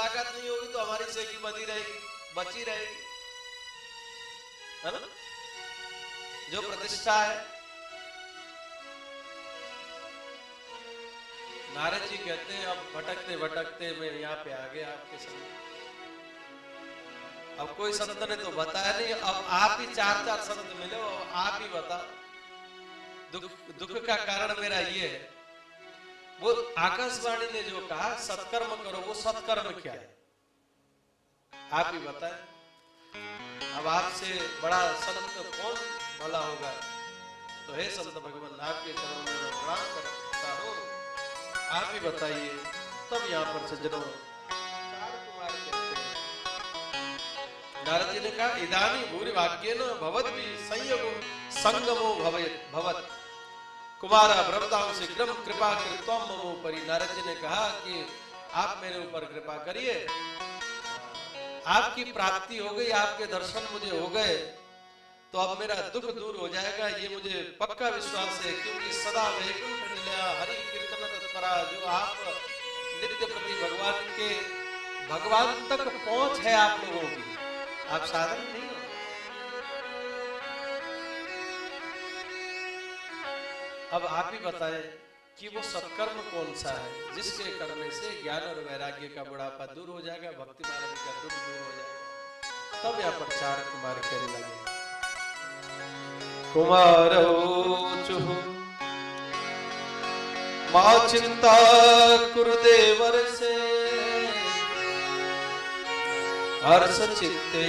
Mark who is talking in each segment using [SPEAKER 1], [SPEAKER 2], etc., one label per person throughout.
[SPEAKER 1] मुलाकात नहीं होगी तो हमारी सेकी बची रहेगी, बची रहेगी, है ना? जो प्रतिष्ठा है। नारद जी कहते हैं अब भटकते भटकते मैं यहाँ पे आ गया आपके सामने। अब कोई संत ने तो बताया नहीं, अब आप ही चार चार संत मिले, आप ही बताओ दुख का कारण मेरा ये है। वो आकाशवाणी ने जो कहा सत्कर्म करो, वो सत्कर्म क्या है आप ही बताएं। अब आपसे बड़ा संत कौन भला होगा? तो हे संत भगवान, आपके चरणों में मैं प्रणाम करता हूं, आप ही बताइए। तब यहाँ पर सज्जनों चार कुमार कहते हैं, नारद जी ने कहा इदानी भूरि भाग्येन भवद भी संयोगो संगमो भवत कुमारा ब्रह्मदाम शीघ्रम कृपा कृत्वम ममो परि। नारद जी ने कहा कि आप मेरे ऊपर कृपा करिए, आपकी प्राप्ति हो गई, आपके दर्शन मुझे हो गए तो अब मेरा दुख दूर हो जाएगा, ये मुझे पक्का विश्वास है। क्योंकि सदा वैकुंठ लीला हरि कीर्तन तत्परा, जो आप नित्य प्रति भगवान तक पहुंच है आप लोगों की, आप साधन नहीं हो। अब आप ही बताएं कि वो सत्कर्म कौन सा है जिसके करने से ज्ञान और वैराग्य का बुढ़ापा दूर हो जाएगा, भक्ति मार्ग का दुख दूर हो जाएगा। तब यहाँ पर चार कुमार कहने लगे, कुमारौचु मां चिंता कुरुदेवर से हर्ष चित्ते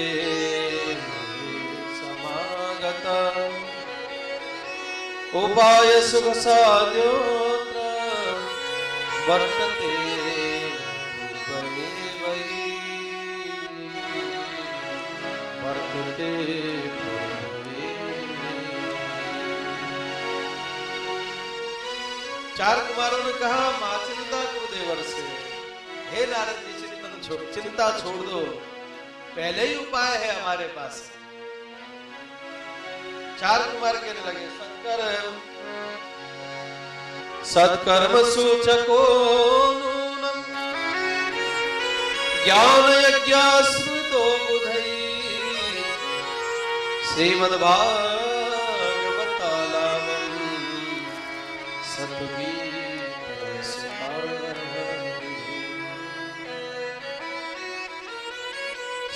[SPEAKER 1] समागता उपाय सुख साध्योत्र वर्तते वर्तते। चार कुमारों ने कहा मां चिंता गुरुदेवर से, हे नारद जी चिंता छोड़ दो, पहले ही उपाय है हमारे पास। चार कुमार कहने लगे सत्कर्म सूचको नूनम ज्ञान यज्ञाश्रितो बुधई श्रीमद् भागवतालावम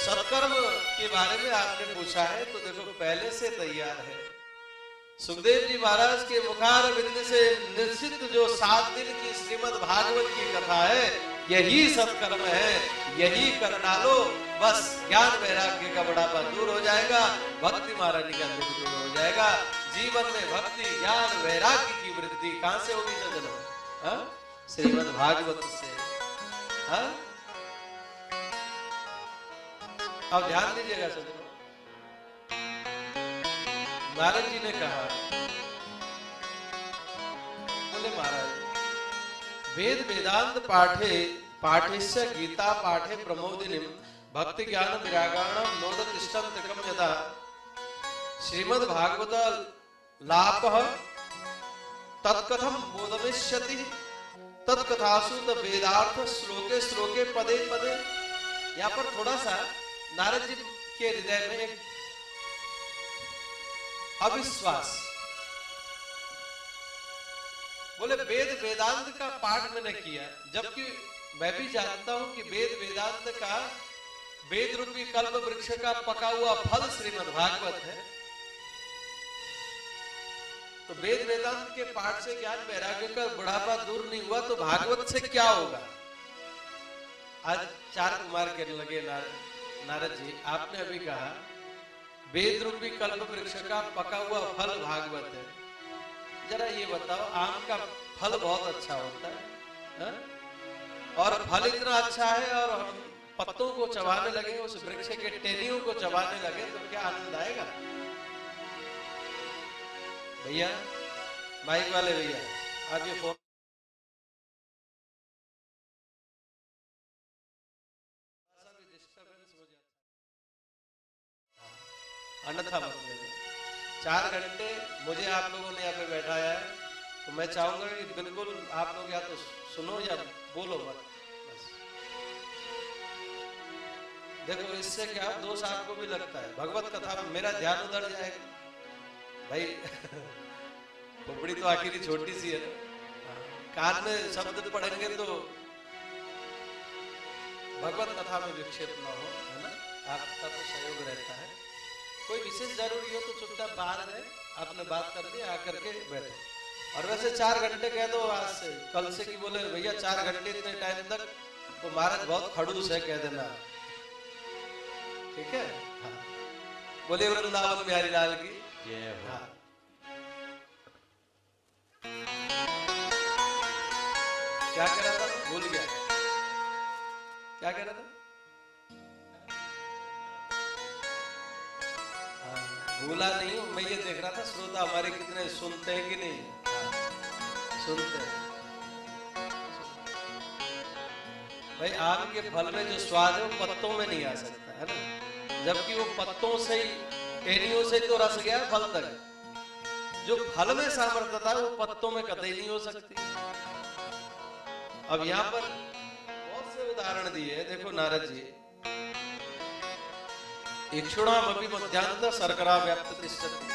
[SPEAKER 1] सत्कर्म के बारे में आपने पूछा है तो देखो पहले से तैयार है। सुखदेव जी महाराज के मुखार बिंद से निश्चित जो 7 दिन की श्रीमद् भागवत की कथा है, यही सत्कर्म है, यही कर डालो, बस ज्ञान वैराग्य का बुढ़ापा दूर हो जाएगा, भक्ति मारने का दुख दूर हो जाएगा। जीवन में भक्ति ज्ञान वैराग्य की वृद्धि कहां से होगी सज्जनों? श्रीमद् भागवत से। अब ध्यान दीजिएगा सज्जनों, नारद जी ने कहा, बोले महाराज वेद वेदांत पाठेस्य गीता पाठे प्रमोदिनीम भक्ति ज्ञान विरागाणम नोदतिष्ठन्त्यकम यदा श्रीमद् भागवत लाभः तत्कथम बोधमिष्यति तत्कथासु वेदार्थ श्लोके श्लोके पदे पदे। यहाँ पर थोड़ा सा नारद जी के हृदय में एक अविश्वास, बोले वेद वेदांत का पाठ मैंने किया, जबकि मैं भी जानता हूं कि वेद वेदांत का वेद रूपी कल्प वृक्ष का पका हुआ फल श्रीमद् भागवत है। तो वेद वेदांत के पाठ से ज्ञान वैराग्य का बुढ़ापा दूर नहीं हुआ तो भागवत से क्या होगा? आज चार कुमार कहने लगे नारद जी आपने अभी कहा वेद रूपी कल्प वृक्ष का पका हुआ फल भागवत है, जरा ये बताओ आम का फल बहुत अच्छा होता है और फल इतना अच्छा है और हम पत्तों को चबाने लगे, उस वृक्ष के टहनियों को चबाने लगे तो क्या आनंद आएगा? भैया माइक वाले भैया आप ये फोन अन्यथा मत लेना। 4 घंटे मुझे आप लोगों ने यहाँ पे बैठाया है तो मैं चाहूंगा कि बिल्कुल आप लोग या तो सुनो या बोलो मत, बस देखो इससे क्या दोष आपको भी लगता है, भगवत कथा में मेरा ध्यान उधर जाएगा भाई। खोपड़ी तो आखिर ही छोटी सी है, कान में शब्द पढ़ेंगे तो भगवत कथा में विक्षेप न हो, है ना, आपका तो सहयोग रहता है। कोई विशेष जरूरी हो तो चुपचाप बाहर जाए, आपने बात कर दी, आकर के बैठो। और वैसे 4 घंटे कह दो आज से, कल से कि बोले भैया 4 घंटे इतने टाइम तक वो महाराज बहुत खड़ूस है, कह देना, ठीक है। हाँ, बोले वृंदावन बिहारी लाल की जय हो। हाँ। क्या कह रहा था, भूल गया, क्या कह रहा था? भूला नहीं हूं मैं, ये देख रहा था श्रोता हमारे कितने सुनते हैं कि नहीं। सुनते हैं भाई। आम के फल में जो स्वाद है वो पत्तों में नहीं आ सकता है ना, जबकि वो पत्तों से ही, टहनियों से तो रस गया फल तक। जो फल में सामर्थ्य था वो पत्तों में कतई नहीं हो सकती। अब यहाँ पर बहुत से उदाहरण दिए, देखो नारद जी, इक्षुणामपि मध्यांत शर्करा व्याप्त तिष्ठति।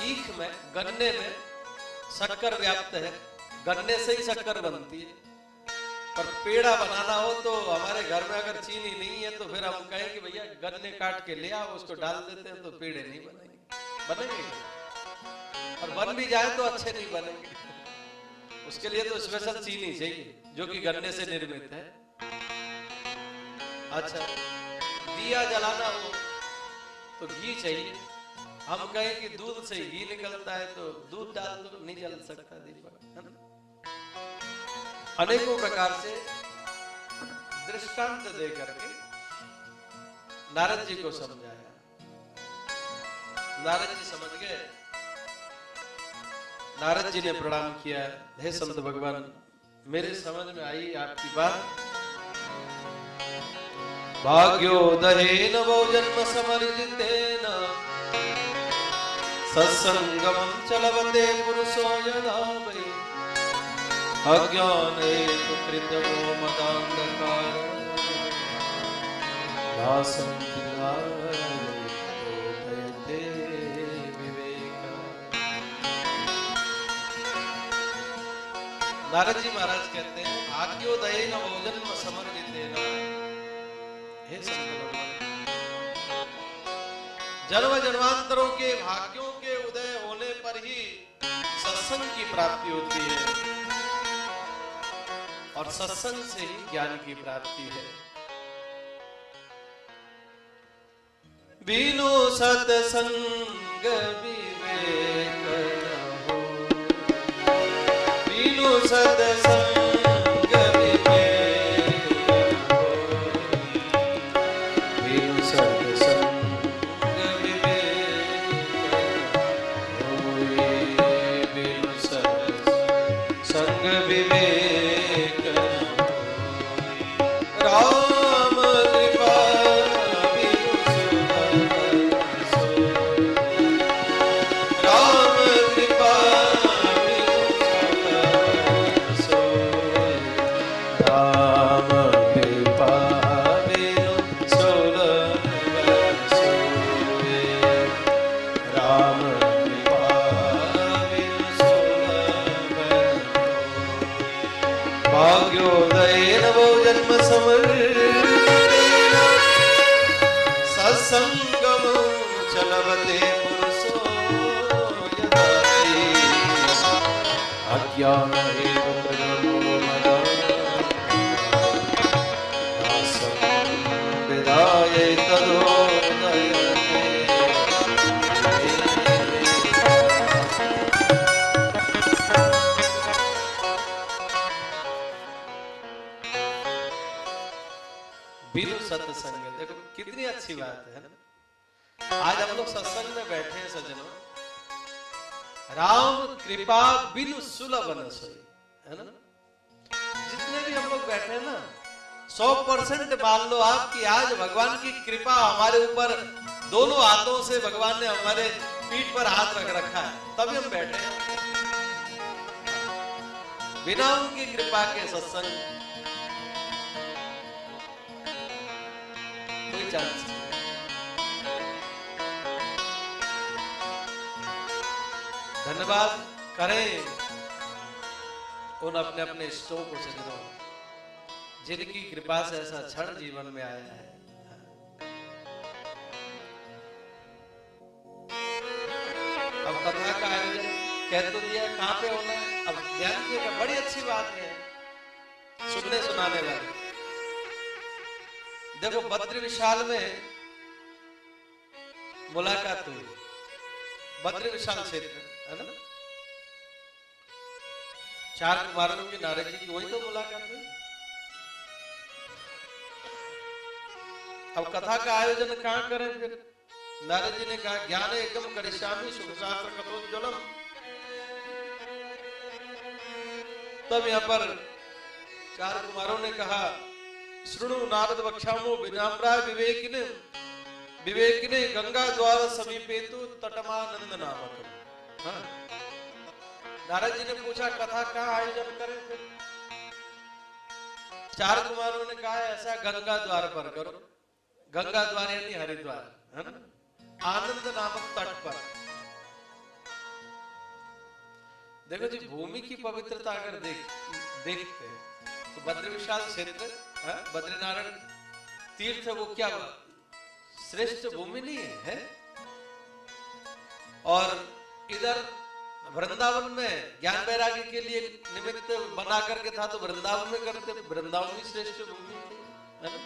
[SPEAKER 1] ईख में, गन्ने में शक्कर व्याप्त है, गन्ने से ही शक्कर बनती है। पर पेड़ा बनाना हो तो हमारे घर में अगर चीनी नहीं है तो फिर हम कहें कि भैया गन्ने काट के ले आओ, उसको डाल देते हैं तो पेड़े नहीं बनेंगे। बनेंगे और बन भी जाए तो अच्छे नहीं बनेंगे। उसके लिए तो स्पेशल चीनी चाहिए जो कि गन्ने से निर्मित है। अच्छा, दिया जलाना हो तो घी चाहिए। हम कहें कि दूध से घी निकलता है तो दूध डाल दो, नहीं जल सकता दीपक, है ना। अनेकों प्रकार से दृष्टांत दे करके नारद जी को समझाया। नारद जी समझ गए। नारद जी ने प्रणाम किया, हे संत भगवान, मेरे समझ में आई आपकी बात। भाग्योदयेन बहुजन्म समर्जितेन सत्संगमं च लभते पुरुषो यदा वै अज्ञानेन कृतमो मदान्धकार भासं बोधयते विवेक। नारद जी महाराज कहते हैं, भाग्योदयेन बहुजन्म समर्जितेन, हे संत भगवान, जन्म जन्मांतरों के भाग्यों के उदय होने पर ही सत्संग की प्राप्ति होती है और सत्संग से ही ज्ञान की प्राप्ति है। बिनु सत्संग विवेक न हो, बिनु सत्संग सत्संगम चलवते पुरुषो यदा अज्ञान विदाये तदोदयते। बिनु सत्संग, देखो कितनी अच्छी बात है ना। आज हम लोग सत्संग में बैठे हैं सज्जनों, राम कृपा बिनु सुलभ न सोई, है ना। जितने भी हम लोग बैठे हैं ना, 100% मान लो आप कि आज भगवान की कृपा हमारे ऊपर, दोनों हाथों से भगवान ने हमारे पीठ पर हाथ रख रखा है, तभी हम बैठे हैं। बिना उनकी कृपा के सत्संग चांस है। धन्यवाद करें उन अपने अपने इष्टों को सजनों, जिनकी कृपा से ऐसा क्षण जीवन में आया है। अब कथा का आयोजन कह तो दिया, कहां पे होना है, अब ध्यान दिएगा, बड़ी अच्छी बात है सुनने सुनाने वाली। देखो बद्री विशाल में मुलाकात हुई, बद्री विशाल क्षेत्र है ना, 4 कुमारों की नारद जी की वही तो मुलाकात हुई। अब कथा का आयोजन कहां करें फिर? नारद जी ने कहा ज्ञान एकम करिष्यामि सुख शास्त्र कथोज्ज्वलम। तब यहाँ पर 4 कुमारों ने कहा शृणु नारद वक्ष्यामो विनम्राय विवेकिने विवेकिने गंगा द्वार समीपेतु तटमानंद नामक। हाँ। नारद जी ने पूछा कथा कहाँ आयोजन करें फिर? 4 कुमारों ने कहा ऐसा गंगा द्वार पर करो। गंगा द्वार यानी हरिद्वार है ना, आनंद नामक तट पर। देखो जी भूमि की पवित्रता अगर देखते तो बद्री विशाल क्षेत्र बद्रीनारायण तीर्थ वो क्या श्रेष्ठ भूमि नहीं है? और इधर वृंदावन में ज्ञान वैराग्य के लिए निमित्त बना करके था तो वृंदावन में करते, वृंदावन भी श्रेष्ठ भूमि थी है ना।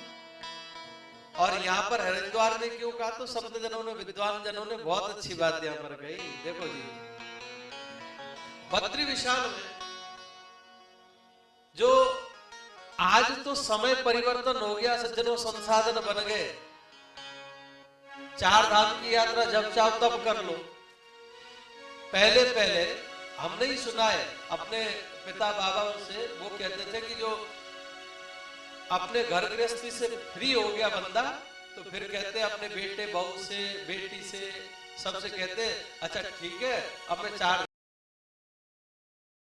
[SPEAKER 1] और यहाँ पर हरिद्वार में क्यों कहा? तो संत जनों ने विद्वान जनों ने बहुत अच्छी बात यहाँ पर कही। देखो जी बद्री विशाल में जो आज तो समय परिवर्तन हो गया, सज्जनों संसाधन बन गए, 4 धाम की यात्रा जब चाहो तब कर लो। पहले हमने ही सुना है अपने पिता बाबा से, वो कहते थे कि जो अपने घर गृहस्थी से फ्री हो गया बंदा तो फिर कहते अपने बेटे बहू से बेटी से सबसे कहते अच्छा ठीक है अब मैं 4